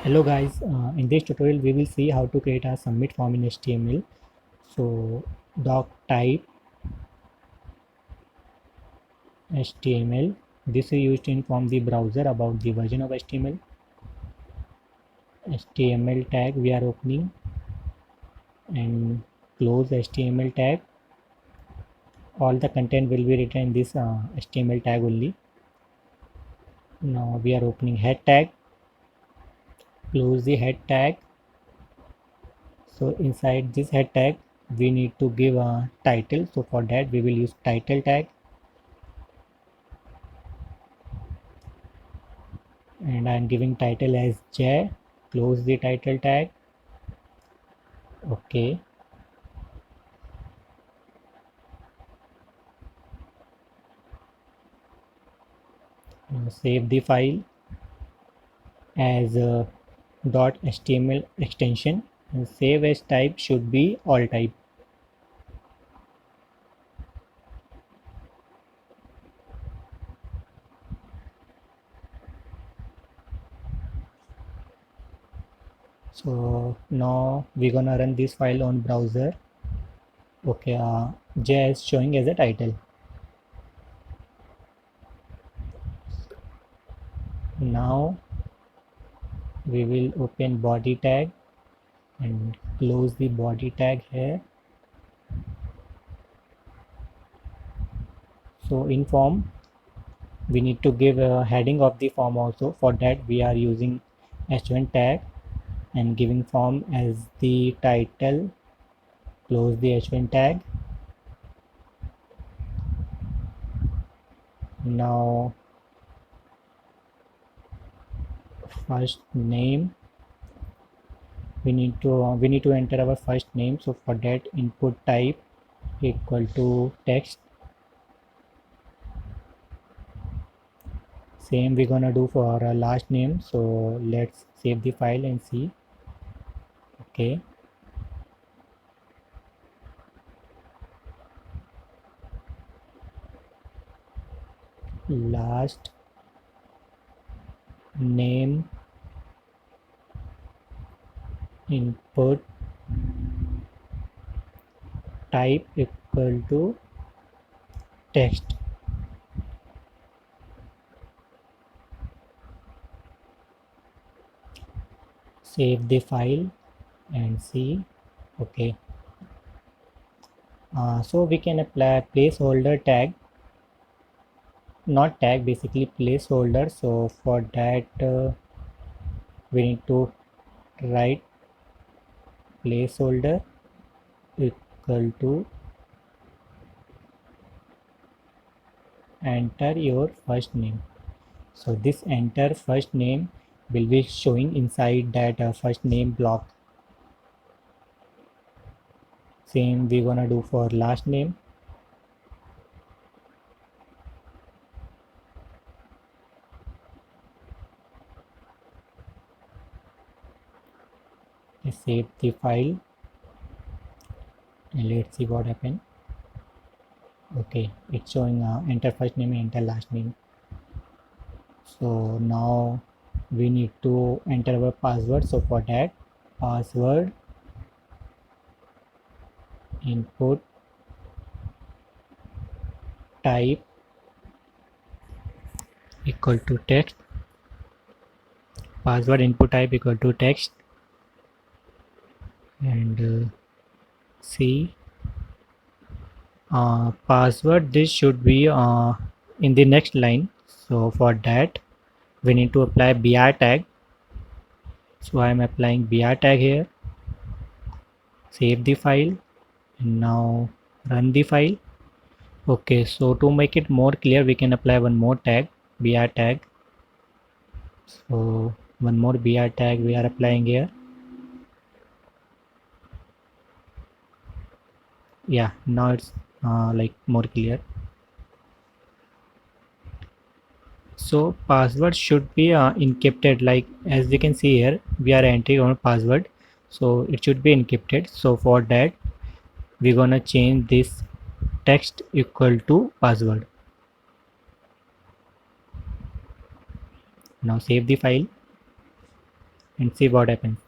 Hello guys, in this tutorial we will see how to create a submit form in HTML. So doc type HTML. This is used to inform the browser about the version of HTML. HTML tag we are opening and close HTML tag. All the content will be written in this HTML tag only. Now we are opening head tag. Close the head tag. So inside this head tag we need to give a title. So for that we will use title tag. And I'm giving title as J. Close the title tag. Okay. Now save the file as a .html extension and save as type should be all type. So now we're gonna run this file on browser. Okay, J is showing as a title. Now we will open body tag and close the body tag here. So in form we need to give a heading of the form also. For that we are using h1 tag and giving form as the title. Close the h1 tag. Now first name we need to enter our first name. So for that input type equal to text. Same we're gonna do for our last name. So let's save the file and see. Okay, last name input type equal to text. Save the file and see. Okay, so we can apply placeholder tag, not tag, basically placeholder. So for that we need to write placeholder equal to enter your first name. So this enter first name will be showing inside that first name block. Same we're gonna do for last name. Let's save the file and let's see what happened. Okay, it's showing enter first name, enter last name. So now we need to enter our password. So for that password input type equal to text. Password input type equal to text and see password. This should be in the next line. So for that we need to apply br tag. So I am applying br tag here. Save the file and now run the file. Okay, so to make it more clear we can apply one more tag, br tag. So one more br tag we are applying here. Yeah, now it's like more clear. So password should be encrypted, like as we can see here we are entering our password, so it should be encrypted. So for that we're gonna change this text equal to password. Now save the file and see what happens.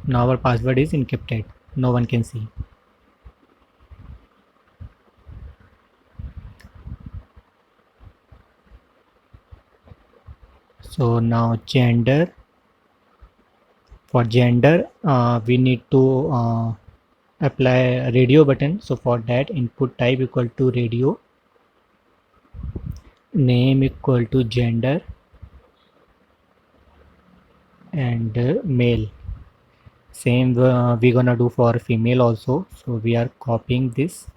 Now our password is encrypted, no one can see. So now gender, for gender we need to apply radio button. So for that, input type equal to radio, name equal to gender, and male. Same we gonna do for female also. So we are copying this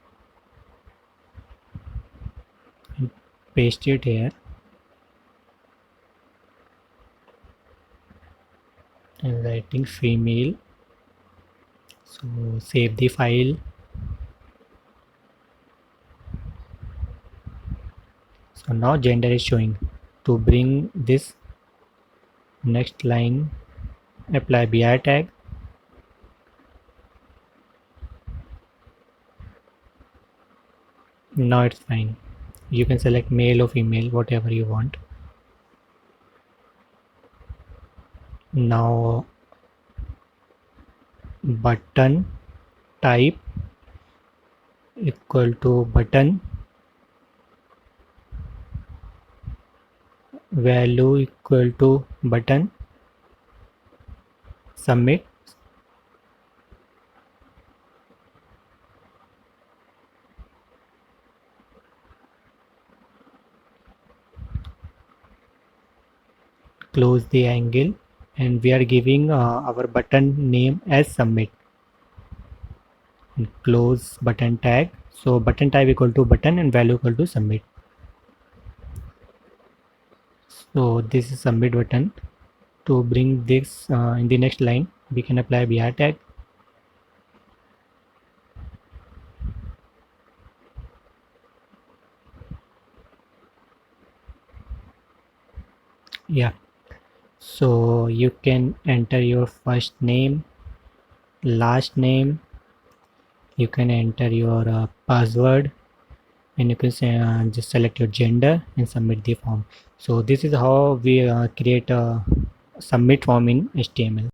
and paste it here and writing female. So save the file. So now gender is showing. To bring this next line, apply BR tag. Now it's fine. You can select male or female, whatever you want. Now button type equal to button, value equal to button, submit. Close the angle, and we are giving our button name as submit, and close button tag. So button type equal to button and value equal to submit. So this is submit button. To bring this in the next line, we can apply BR tag. Yeah, so you can enter your first name, last name, you can enter your password, and you can say, just select your gender and submit the form. So this is how we create a submit form in HTML.